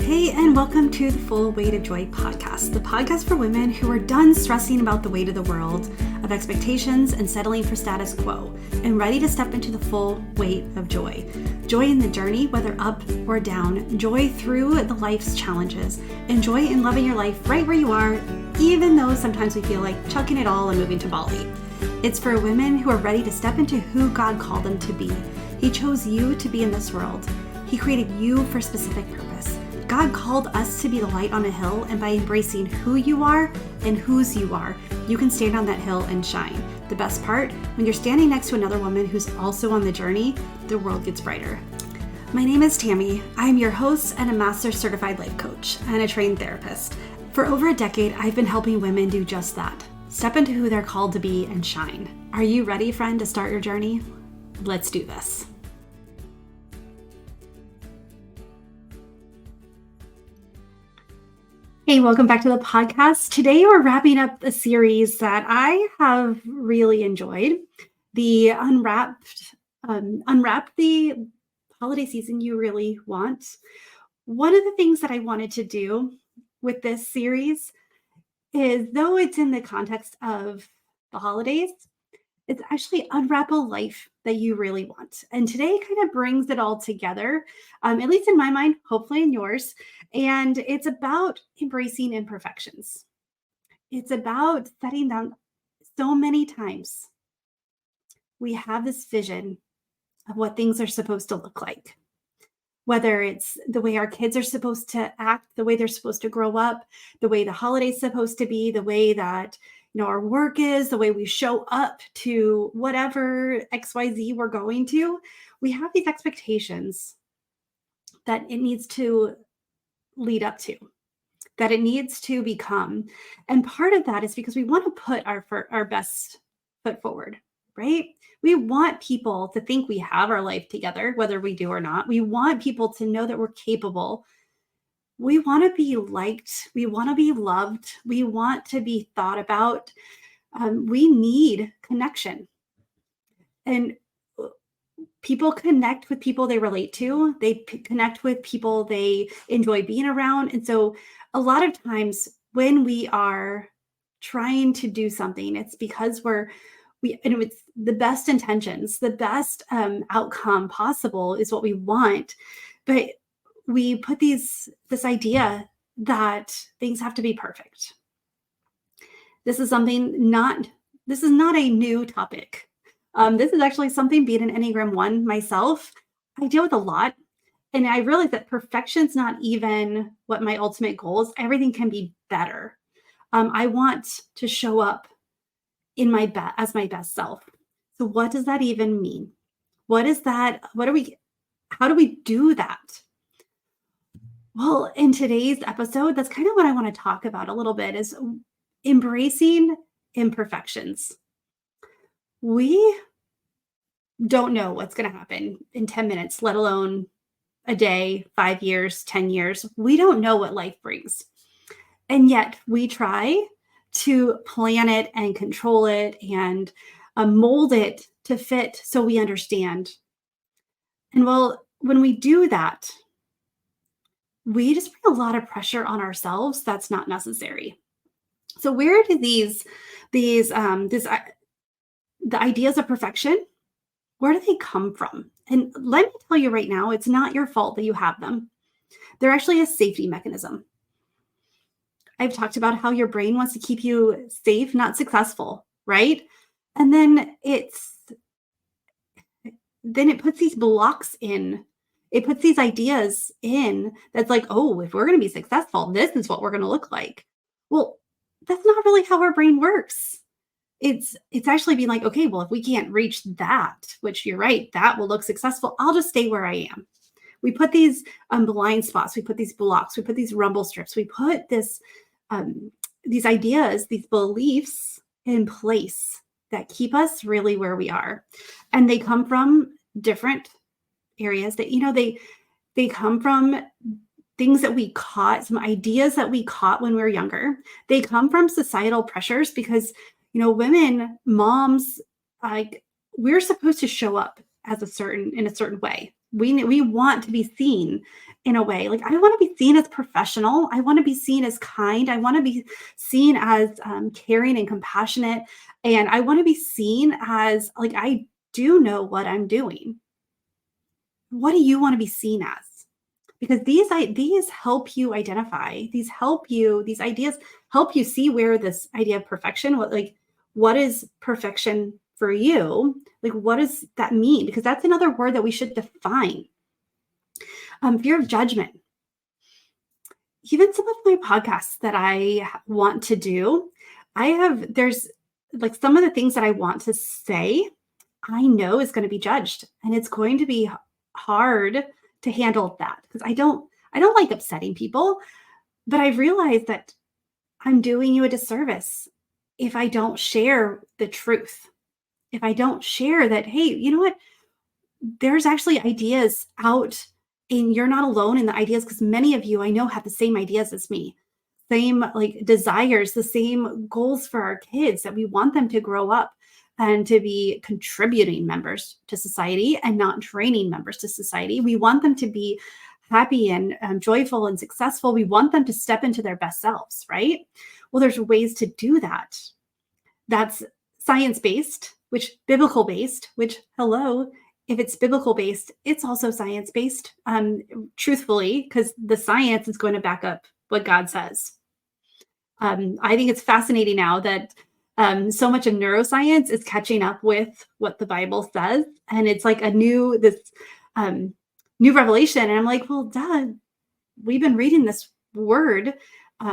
Hey, and welcome to the Full Weight of Joy podcast, the podcast for women who are done stressing about the weight of the world, of expectations and settling for status quo, and ready to step into the full weight of joy. Joy in the journey, whether up or down, joy through the life's challenges, and joy in loving your life right where you are, even though sometimes we feel like chucking it all and moving to Bali. It's for women who are ready to step into who God called them to be. He chose you to be in this world. He created you for a specific purpose. God called us to be the light on a hill, and by embracing who you are and whose you are, you can stand on that hill and shine. The best part, when you're standing next to another woman who's also on the journey, the world gets brighter. My name is Tammy. I am your host and a master certified life coach and a trained therapist. For over a decade, I've been helping women do just that. Step into who they're called to be and shine. Are you ready, friend, to start your journey? Let's do this. Hey, welcome back to the podcast. Today we're wrapping up a series that I have really enjoyed. The Unwrapped, the holiday season you really want. One of the things that I wanted to do with this series is, though it's in the context of the holidays, it's actually unwrap a life that you really want. And today kind of brings it all together, at least in my mind, hopefully in yours. And it's about embracing imperfections. It's about setting down. So many times we have this vision of what things are supposed to look like, whether it's the way our kids are supposed to act, the way they're supposed to grow up, the way the holiday's supposed to be, the way that our work is, the way we show up to whatever XYZ we're going to. We have these expectations that it needs to lead up to, that it needs to become. And part of that is because we want to put our best foot forward, right? We want people to think we have our life together, whether we do or not. We want people to know that we're capable. We want to be liked. We want to be loved. We want to be thought about. We need connection. And people connect with people they relate to. They connect with people they enjoy being around. And so a lot of times when we are trying to do something, it's because it's the best intentions, the best outcome possible is what we want. But we put this idea that things have to be perfect. This is not a new topic. This is actually something, being an Enneagram 1 myself, I deal with a lot. And I realize that perfection's not even what my ultimate goal is. Everything can be better. I want to show up as my best self. So what does that even mean? What is that? How do we do that? Well, in today's episode, that's kind of what I want to talk about a little bit, is embracing imperfections. We don't know what's going to happen in 10 minutes, let alone a day, 5 years, 10 years. We don't know what life brings. And yet we try to plan it and control it and mold it to fit so we understand. And well, when we do that, we just bring a lot of pressure on ourselves that's not necessary. So where do the ideas of perfection, where do they come from? And let me tell you right now, it's not your fault that you have them. They're actually a safety mechanism. I've talked about how your brain wants to keep you safe, not successful, right? And then it puts these blocks in. It puts these ideas in that's like, oh, if we're going to be successful, this is what we're going to look like. Well, that's not really how our brain works. It's actually being like, okay, well, if we can't reach that, which you're right, that will look successful, I'll just stay where I am. We put these blind spots, we put these blocks, we put these rumble strips, we put these ideas, these beliefs in place that keep us really where we are. And they come from different areas that, they come from things that we caught, some ideas that we caught when we were younger. They come from societal pressures because, women, moms, like, we're supposed to show up in a certain way. We want to be seen in a way. Like, I want to be seen as professional. I want to be seen as kind. I want to be seen as caring and compassionate. And I want to be seen as like I do know what I'm doing. What do you want to be seen as? Because these help you identify. These ideas help you see where this idea of perfection, what is perfection for you? Like, what does that mean? Because that's another word that we should define. Fear of judgment. Even some of my podcasts that I want to do, there's like some of the things that I want to say, I know is going to be judged, and it's going to be hard to handle that because I don't like upsetting people, but I've realized that I'm doing you a disservice if I don't share the truth. If I don't share that, hey, you know what? There's actually ideas out, and you're not alone in the ideas because many of you I know have the same ideas as me, same like desires, the same goals for our kids, that we want them to grow up and to be contributing members to society and not draining members to society. We want them to be happy and joyful and successful. We want them to step into their best selves, right? Well, there's ways to do that. That's science based, which biblical based, which, hello, if it's biblical based, it's also science based, truthfully, because the science is going to back up what God says. I think it's fascinating now that so much of neuroscience is catching up with what the Bible says, and it's like um, new revelation. And I'm like, well, duh, we've been reading this word,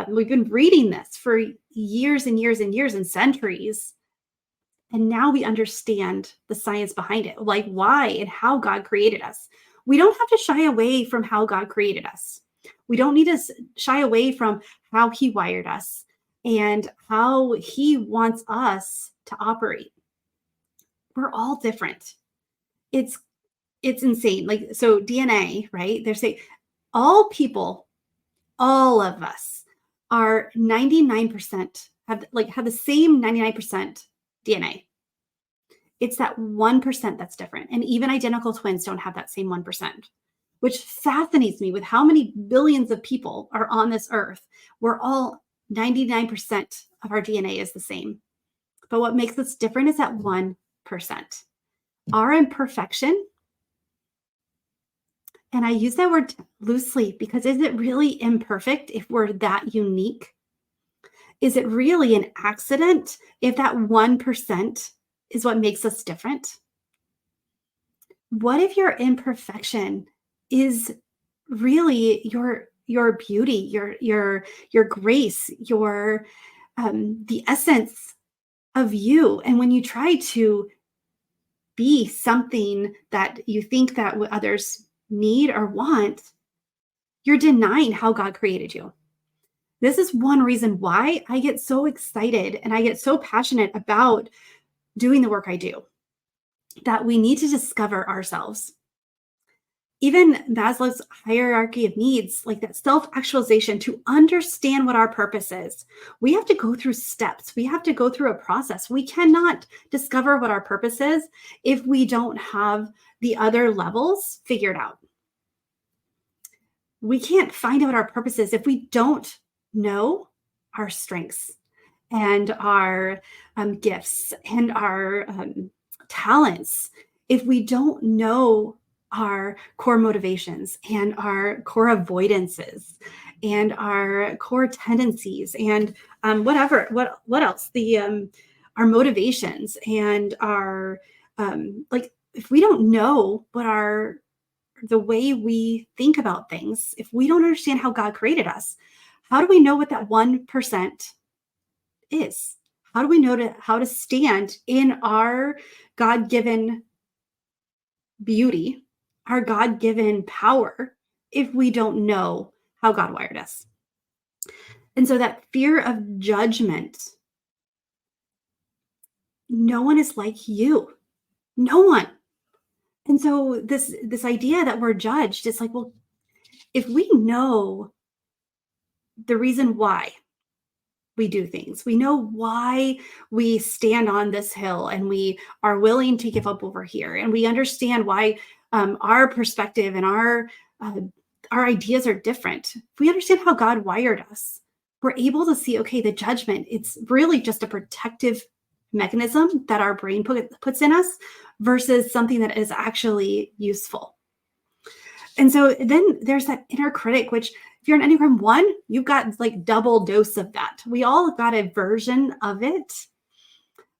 we've been reading this for years and years and years and centuries, and now we understand the science behind it, like why and how God created us. We don't have to shy away from how God created us. We don't need to shy away from how He wired us and how He wants us to operate. We're all different. It's it's insane. Like, so DNA, right? They're saying all people, all of us are 99% have the same 99% DNA. It's that 1% that's different. And even identical twins don't have that same 1%, which fascinates me with how many billions of people are on this earth. We're all 99% of our DNA is the same. But what makes us different is that 1%. Our imperfection, and I use that word loosely because is it really imperfect if we're that unique? Is it really an accident if that 1% is what makes us different? What if your imperfection is really your beauty, your grace, your the essence of you? And when you try to be something that you think that others need or want, you're denying how God created you. This is one reason why I get so excited and I get so passionate about doing the work I do, that we need to discover ourselves. Even Maslow's hierarchy of needs, like that self-actualization, to understand what our purpose is, we have to go through steps. We have to go through a process. We cannot discover what our purpose is if we don't have the other levels figured out. We can't find out our purpose is if we don't know our strengths and our gifts and our talents. If we don't know our core motivations and our core avoidances and our core tendencies and what else, our motivations and our if we don't know the way we think about things, if we don't understand how God created us, how do we know what that 1% is? How do we know how to stand in our God-given beauty, our God-given power, if we don't know how God wired us? And so that fear of judgment, no one is like you. No one. And so this idea that we're judged, it's like, well, if we know the reason why we do things, we know why we stand on this hill and we are willing to give up over here, and we understand why Our perspective and uh, our ideas are different. If we understand how God wired us, we're able to see, okay, the judgment, it's really just a protective mechanism that our brain puts in us versus something that is actually useful. And so then there's that inner critic, which if you're an Enneagram 1, you've got like double dose of that. We all got a version of it.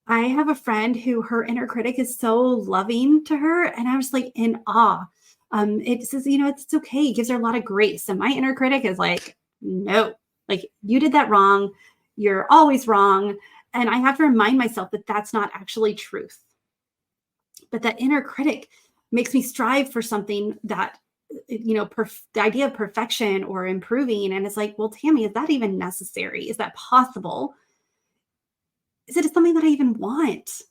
I have a friend who her inner critic is so loving to her, and I was like in awe. It says, it's okay. It gives her a lot of grace. And my inner critic is like, no, like you did that wrong. You're always wrong. And I have to remind myself that that's not actually truth. But that inner critic makes me strive for something that, the idea of perfection or improving. And it's like, well, Tammy, is that even necessary? Is that possible? Is it something that I even want?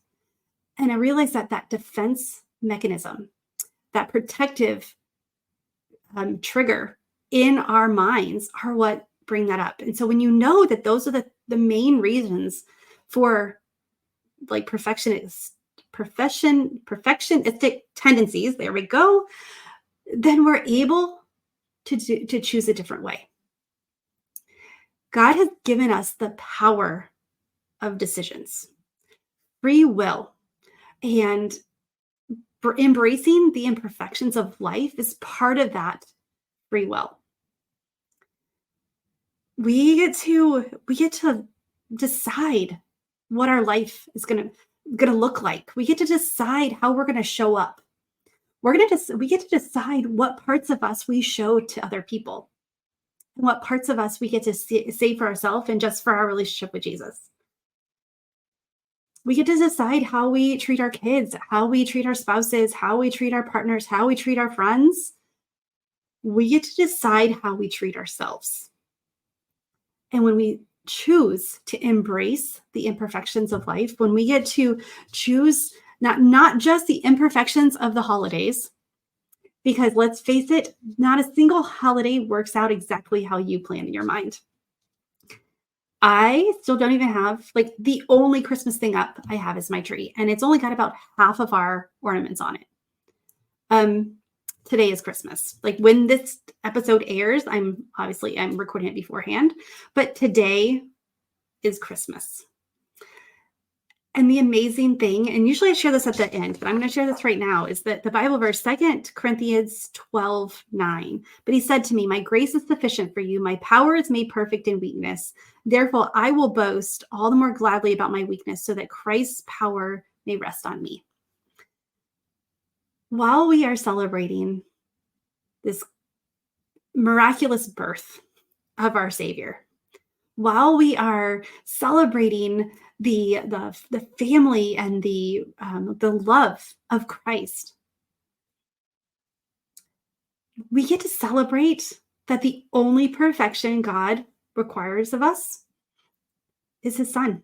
And I realized that that defense mechanism, that protective trigger in our minds are what bring that up. And so when you know that those are the main reasons for like perfectionistic tendencies, there we go, then we're able to choose a different way. God has given us the power of decisions, free will, and embracing the imperfections of life is part of that free will. We get to decide what our life is going to look like. We get to decide how we're going to show up. We get to decide what parts of us we show to other people, and what parts of us we get to save for ourselves and just for our relationship with Jesus. We get to decide how we treat our kids, how we treat our spouses, how we treat our partners, how we treat our friends. We get to decide how we treat ourselves. And when we choose to embrace the imperfections of life, when we get to choose not just the imperfections of the holidays, because let's face it, not a single holiday works out exactly how you plan in your mind. I still don't even have, like, the only Christmas thing up I have is my tree, and it's only got about half of our ornaments on it. Today is Christmas. Like when this episode airs, I'm recording it beforehand, but today is Christmas. And the amazing thing, and usually I share this at the end, but I'm going to share this right now, is that the Bible verse, 2 Corinthians 12:9. But he said to me, my grace is sufficient for you. My power is made perfect in weakness. Therefore, I will boast all the more gladly about my weakness so that Christ's power may rest on me. While we are celebrating this miraculous birth of our Savior, while we are celebrating the family and the love of Christ, we get to celebrate that the only perfection God requires of us is his Son.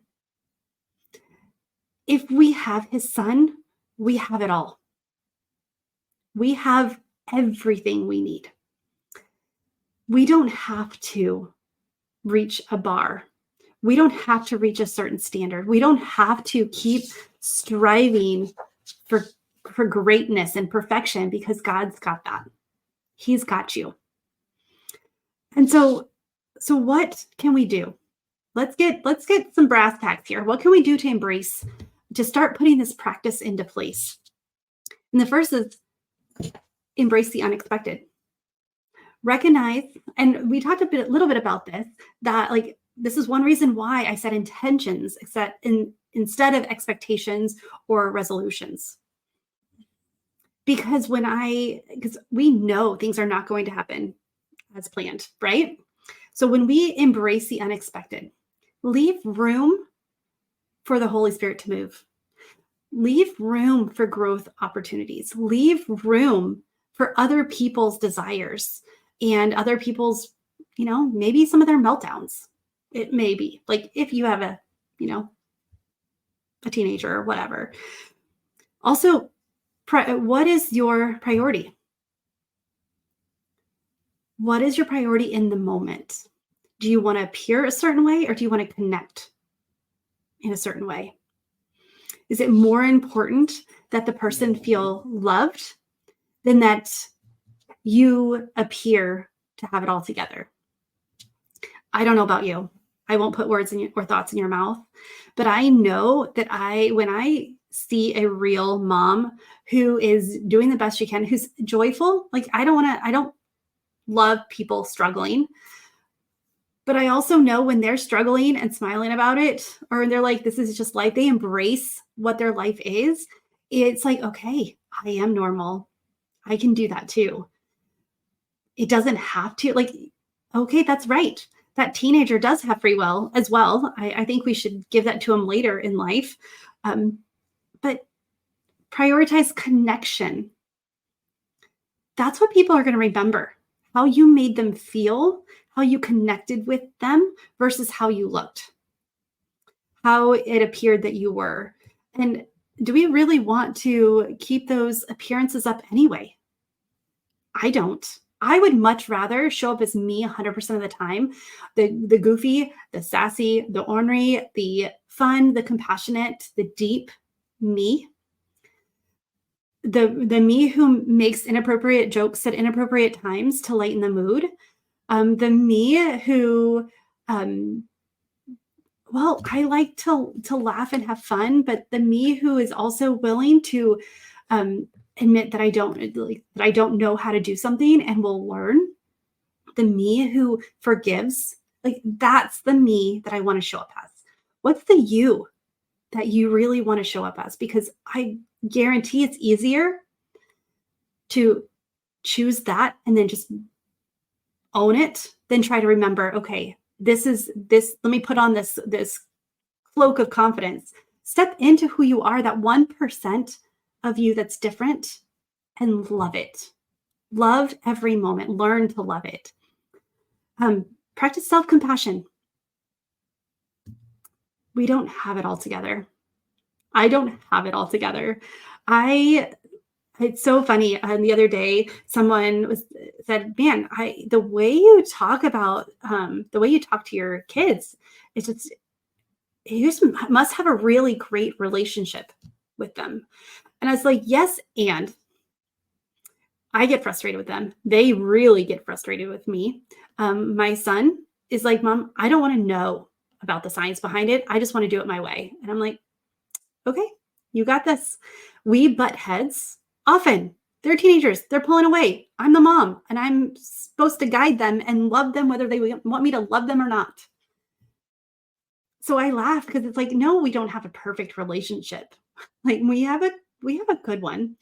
If we have his Son, we have it all. We have everything we need. We don't have to reach a bar. We don't have to reach a certain standard. We don't have to keep striving for greatness and perfection because God's got that. He's got you. And so what can we do? Let's get some brass tacks here. What can we do to start putting this practice into place? And the first is embrace the unexpected. Recognize, and we talked a little bit about this, that like this is one reason why I set intentions instead of expectations or resolutions. Because we know things are not going to happen as planned, right? So when we embrace the unexpected, leave room for the Holy Spirit to move. Leave room for growth opportunities. Leave room for other people's desires and other people's, maybe some of their meltdowns. It may be like if you have a teenager or whatever. Also, what is your priority? What is your priority in the moment? Do you want to appear a certain way or do you want to connect in a certain way? Is it more important that the person feel loved than that you appear to have it all together. I don't know about you. I won't put words in or thoughts in your mouth, but I know that when I see a real mom who is doing the best she can, who's joyful, like I don't love people struggling, but I also know when they're struggling and smiling about it, or they're like, this is just life, they embrace what their life is. It's like, okay, I am normal. I can do that too. It doesn't have to, like, okay, that's right. That teenager does have free will as well. I think we should give that to them later in life. But prioritize connection. That's what people are going to remember. How you made them feel, how you connected with them versus how you looked, how it appeared that you were. And do we really want to keep those appearances up anyway? I don't. I would much rather show up as me 100% of the time. The goofy, the sassy, the ornery, the fun, the compassionate, the deep me. The me who makes inappropriate jokes at inappropriate times to lighten the mood. The me who well, I like to laugh and have fun, but the me who is also willing to admit that I don't know how to do something and will learn. The me who forgives, like that's the me that I want to show up as. What's the you that you really want to show up as? Because I guarantee it's easier to choose that and then just own it than try to remember, okay, let me put on this cloak of confidence. Step into who you are, that 1% of you that's different, and love it. Love every moment. Learn to love it. Practice self-compassion. We don't have it all together. I don't have it all together. It's so funny. The other day, said, "Man, the way you talk about the way you talk to your kids, it's just you just must have a really great relationship with them." And I was like, "Yes, and I get frustrated with them. They really get frustrated with me." My son is like, "Mom, I don't want to know about the science behind it. I just want to do it my way." And I'm like, "Okay, you got this." We butt heads often. They're teenagers. They're pulling away. I'm the mom, and I'm supposed to guide them and love them, whether they want me to love them or not. So I laugh because it's like, no, we don't have a perfect relationship. Like we have a good one.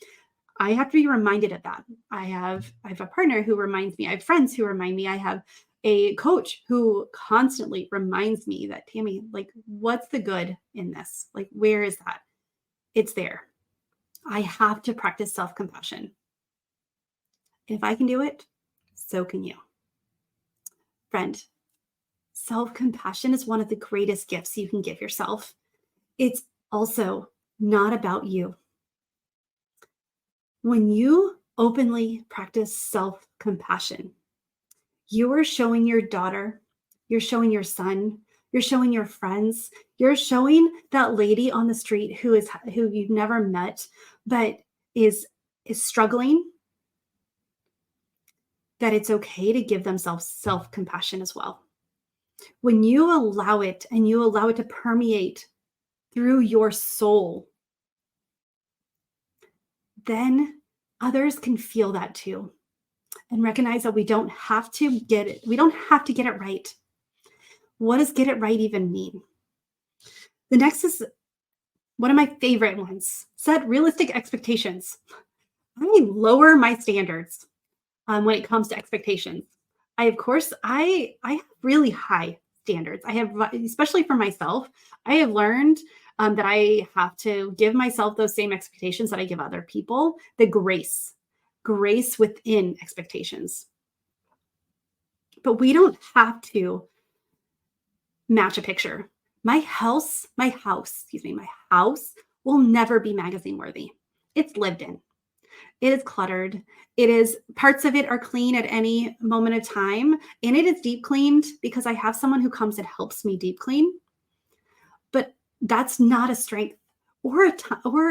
I have to be reminded of that. I have a partner who reminds me. I have friends who remind me. I have a coach who constantly reminds me that, Tammy, like, what's the good in this? Like, where is that? It's there. I have to practice self-compassion. If I can do it, so can you. Friend, self-compassion is one of the greatest gifts you can give yourself. It's also not about you. When you openly practice self-compassion, you are showing your daughter, you're showing your son, you're showing your friends, you're showing that lady on the street who you've never met, but is struggling, that it's okay to give themselves self-compassion as well. When you allow it and you allow it to permeate through your soul, then others can feel that too and recognize that we don't have to get it. We don't have to get it right. What does get it right even mean? The next is one of my favorite ones. Set realistic expectations. I lower my standards when it comes to expectations. Of course, I have really high standards. I have, especially for myself, I have learned that I have to give myself those same expectations that I give other people. The grace within expectations. But we don't have to match a picture. My house will never be magazine worthy. It's lived in. It is cluttered. It is parts of it are clean at any moment of time. And it is deep cleaned because I have someone who comes and helps me deep clean. But that's not a strength or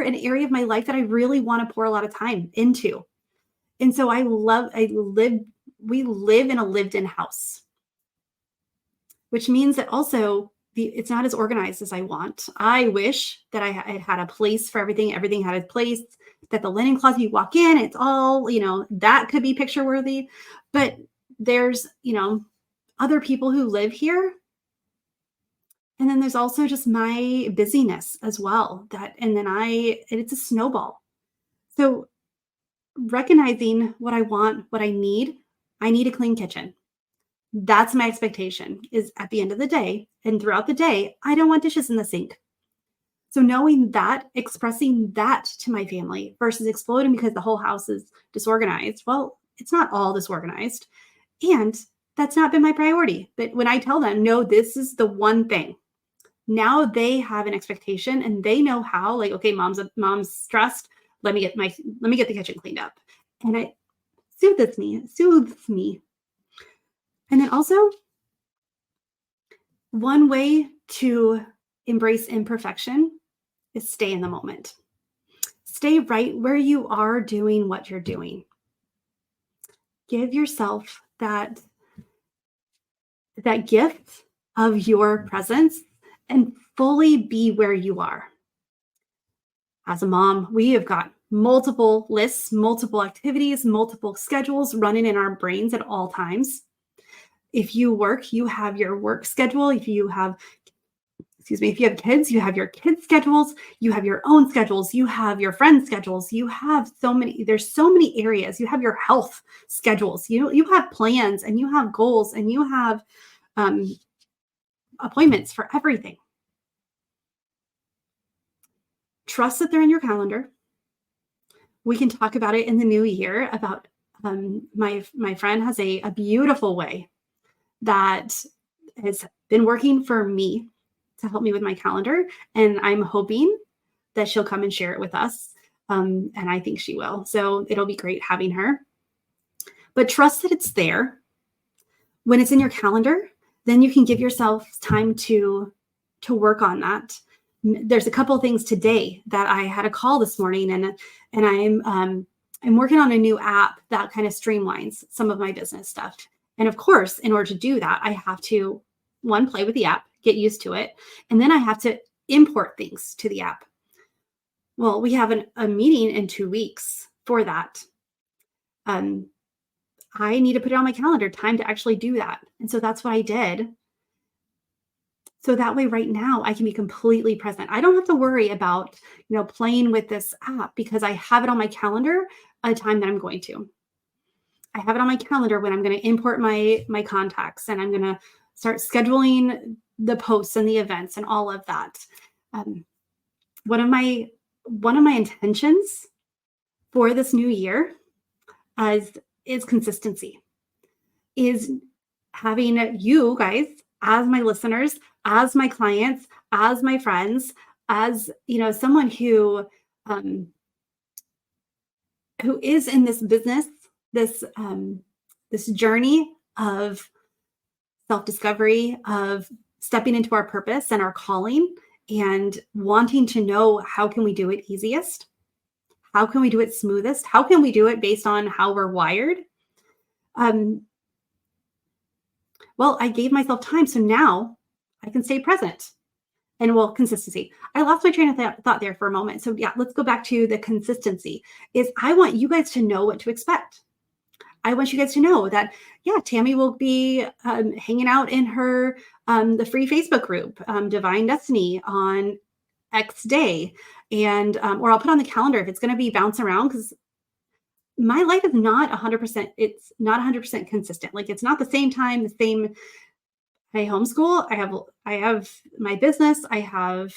an area of my life that I really want to pour a lot of time into. And so we live in a lived in house, which means that also it's not as organized as I want. I wish that I had a place for everything. Everything had a place, that the linen closet, you walk in, it's all, that could be picture worthy. But there's, other people who live here. And then there's also just my busyness as well. And it's a snowball. So recognizing what I want, what I need a clean kitchen. That's my expectation, is at the end of the day and throughout the day, I don't want dishes in the sink. So knowing that, expressing that to my family versus exploding because the whole house is disorganized. Well, it's not all disorganized. And that's not been my priority. But when I tell them, no, this is the one thing, now they have an expectation and they know how, like, okay, mom's stressed. Let me get the kitchen cleaned up. And it soothes me. And then also, one way to embrace imperfection is stay in the moment. Stay right where you are doing what you're doing. Give yourself that gift of your presence and fully be where you are. As a mom, we have got multiple lists, multiple activities, multiple schedules running in our brains at all times. If you work, you have your work schedule. If you have kids, you have your kids' schedules, you have your own schedules, you have your friends' schedules, there's so many areas. You have your health schedules, you have plans and you have goals and you have appointments for everything. Trust that they're in your calendar. We can talk about it in the new year about my friend has a beautiful way that has been working for me to help me with my calendar. And I'm hoping that she'll come and share it with us. And I think she will. So it'll be great having her. But trust that it's there. When it's in your calendar, then you can give yourself time to work on that. There's a couple of things today that I had a call this morning, and I'm working on a new app that kind of streamlines some of my business stuff. And of course, in order to do that, I have to, one, play with the app, get used to it, and then I have to import things to the app. Well, we have a meeting in 2 weeks for that. I need to put it on my calendar, time to actually do that. And so that's what I did. So that way, right now, I can be completely present. I don't have to worry about, playing with this app because I have it on my calendar a time that I'm going to. I have it on my calendar when I'm going to import my contacts, and I'm going to start scheduling the posts and the events and all of that. One of my intentions for this new year is consistency. Is having you guys as my listeners, as my clients, as my friends, as someone who is in this business, this journey of self-discovery, of stepping into our purpose and our calling, and wanting to know, how can we do it easiest? How can we do it smoothest? How can we do it based on how we're wired? Well, I gave myself time, so now I can stay present. And consistency. I lost my train of thought there for a moment. So yeah, let's go back to the consistency. Is I want you guys to know what to expect. I want you guys to know that, yeah, Tammy will be hanging out in her the free Facebook group, Divine Destiny, on X day, and or I'll put on the calendar if it's going to be bounce around, because my life is not 100%. It's not 100% consistent. Like, it's not the same time, the same. I homeschool. I have my business. I have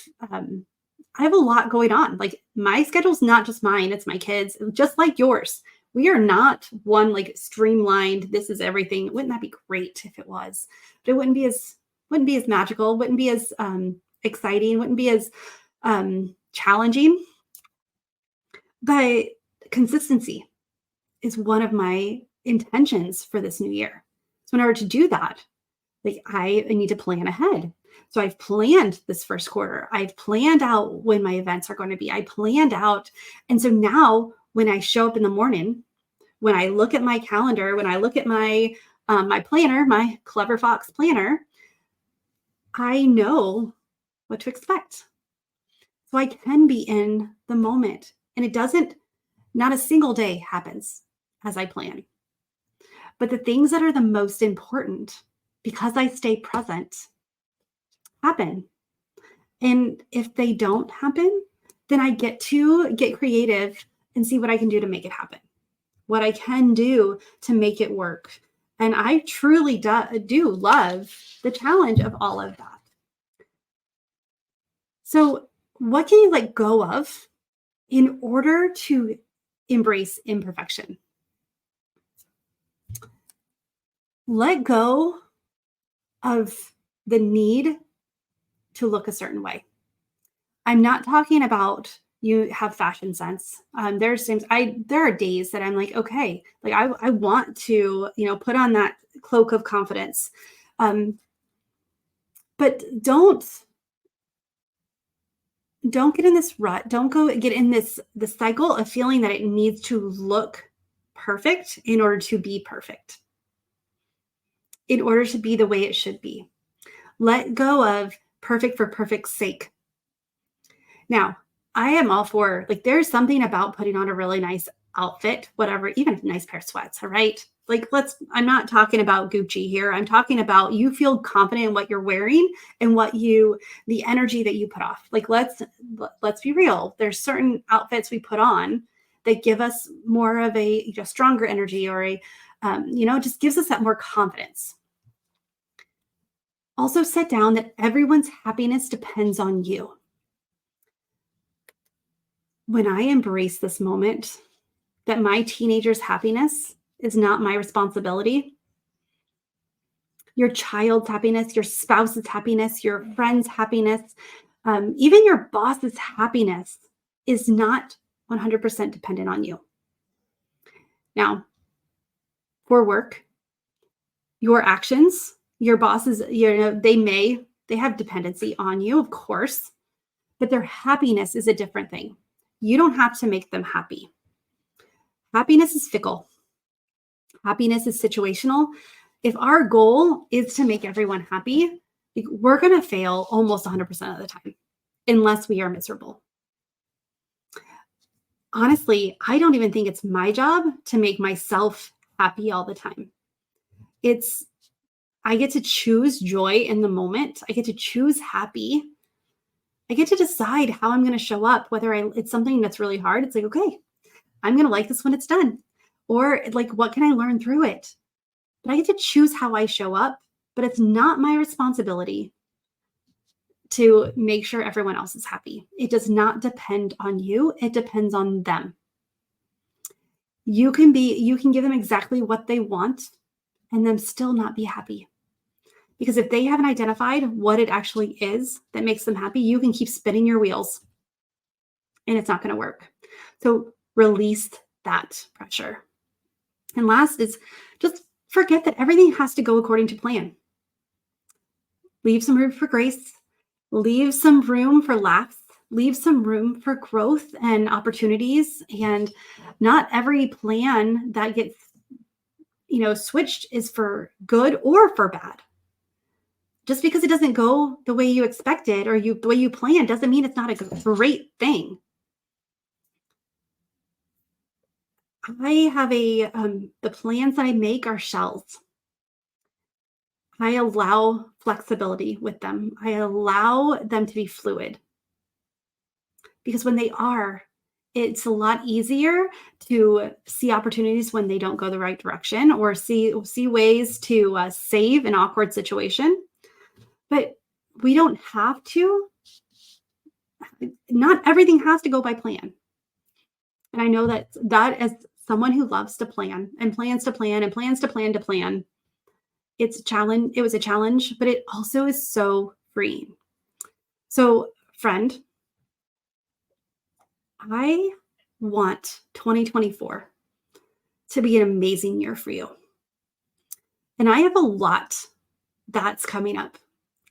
a lot going on. Like, my schedule's not just mine; it's my kids, just like yours. We are not one, like, streamlined. This is everything. Wouldn't that be great if it was? But it wouldn't be as magical. Wouldn't be as exciting. Wouldn't be as challenging. But consistency is one of my intentions for this new year. So in order to do that, like, I need to plan ahead. So I've planned this first quarter. I've planned out when my events are going to be. I planned out. And so now when I show up in the morning, when I look at my calendar, when I look at my planner, my Clever Fox planner, I know what to expect. So I can be in the moment. And not a single day happens as I plan. But the things that are the most important, because I stay present, happen. And if they don't happen, then I get to get creative and see what I can do to make it happen, what I can do to make it work. And I truly do love the challenge of all of that. So, what can you let go of in order to embrace imperfection? Let go of the need to look a certain way. I'm not talking about you have fashion sense. There are days that I'm like, okay, like I want to, put on that cloak of confidence. But don't get in this rut. Don't get in this the cycle of feeling that it needs to look perfect in order to be perfect, in order to be the way it should be. Let go of perfect for perfect's sake. Now, I am all for, like, there's something about putting on a really nice outfit, whatever, even a nice pair of sweats, all right? Like, I'm not talking about Gucci here. I'm talking about you feel confident in what you're wearing and the energy that you put off. Like, let's be real. There's certain outfits we put on that give us more of a stronger energy, or just gives us that more confidence. Also, set down that everyone's happiness depends on you. When I embrace this moment, that my teenager's happiness is not my responsibility, your child's happiness, your spouse's happiness, your friend's happiness, even your boss's happiness is not 100% dependent on you. Now, for work, your actions, your bosses, they have dependency on you, of course, but their happiness is a different thing. You don't have to make them happy. Happiness is fickle. Happiness is situational. If our goal is to make everyone happy, we're going to fail almost 100% of the time, unless we are miserable. Honestly, I don't even think it's my job to make myself happy all the time. I get to choose joy in the moment. I get to choose happy. I get to decide how I'm going to show up, whether it's something that's really hard. It's like, okay, I'm going to like this when it's done. Or like, what can I learn through it? But I get to choose how I show up, but it's not my responsibility to make sure everyone else is happy. It does not depend on you. It depends on them. You can give them exactly what they want and them still not be happy. Because if they haven't identified what it actually is that makes them happy, you can keep spinning your wheels and it's not going to work. So release that pressure. And last is just forget that everything has to go according to plan. Leave some room for grace. Leave some room for laughs. Leave some room for growth and opportunities. And not every plan that gets, switched is for good or for bad. Just because it doesn't go the way you expected or the way you planned doesn't mean it's not a great thing. I have the plans that I make are shells. I allow flexibility with them. I allow them to be fluid. Because when they are, it's a lot easier to see opportunities when they don't go the right direction, or see ways to save an awkward situation. But we don't have to. Not everything has to go by plan. And I know that as someone who loves to plan and plans to plan and plans to plan, it's a challenge. It was a challenge, but it also is so freeing. So, friend, I want 2024 to be an amazing year for you. And I have a lot that's coming up.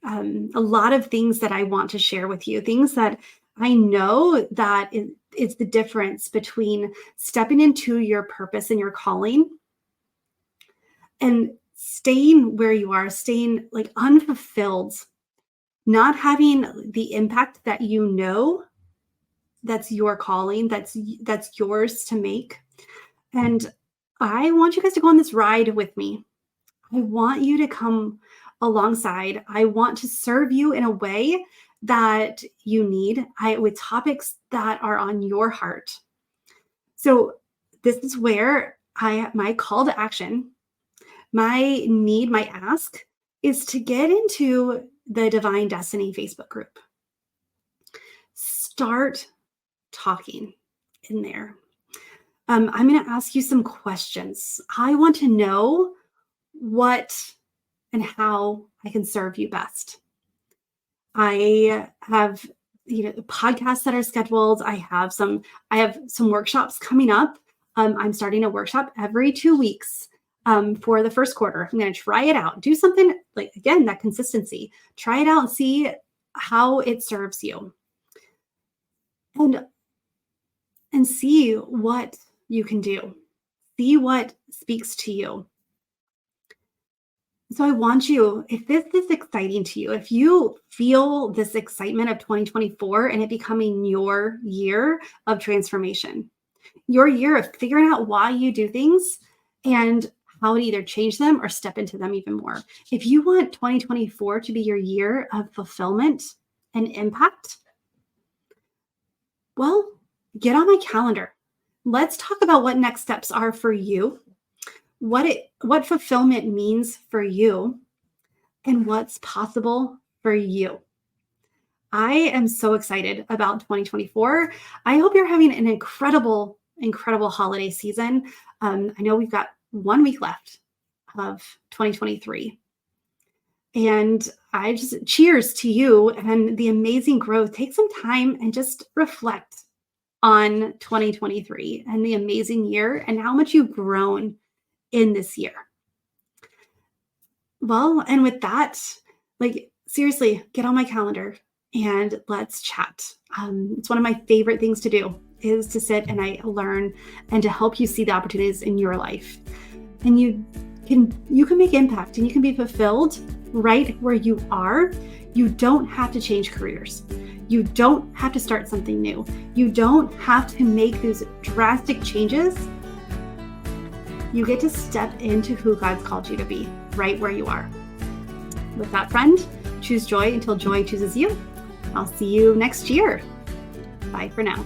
A lot of things that I want to share with you, things that I know that it's the difference between stepping into your purpose and your calling and staying where you are, staying like unfulfilled, not having the impact that you know that's your calling, that's yours to make. And I want you guys to go on this ride with me. I want you to come alongside. I want to serve you in a way that you need, with topics that are on your heart. So this is where my call to action, my need, my ask is to get into the Divine Destiny Facebook group. Start talking in there. I'm going to ask you some questions. I want to know what and how I can serve you best. I have, podcasts that are scheduled. I have some workshops coming up. I'm starting a workshop every 2 weeks for the first quarter. I'm going to try it out. Do something like, again, that consistency. Try it out and see how it serves you. And see what you can do. See what speaks to you. So I want you, if this is exciting to you, if you feel this excitement of 2024 and it becoming your year of transformation, your year of figuring out why you do things and how to either change them or step into them even more. If you want 2024 to be your year of fulfillment and impact, well, get on my calendar. Let's talk about what next steps are for you, what fulfillment means for you, and what's possible for you. I am so excited about 2024. I hope you're having an incredible, incredible holiday season. I know we've got 1 week left of 2023. And I just cheers to you and the amazing growth. Take some time and just reflect on 2023 and the amazing year and how much you've grown in this year. Well, and with that, like seriously, get on my calendar and let's chat. It's one of my favorite things to do is to sit and I learn and to help you see the opportunities in your life. And you can make impact and you can be fulfilled right where you are. You don't have to change careers. You don't have to start something new. You don't have to make those drastic changes. You get to step into who God's called you to be right where you are. With that, friend, choose joy until joy chooses you. I'll see you next year. Bye for now.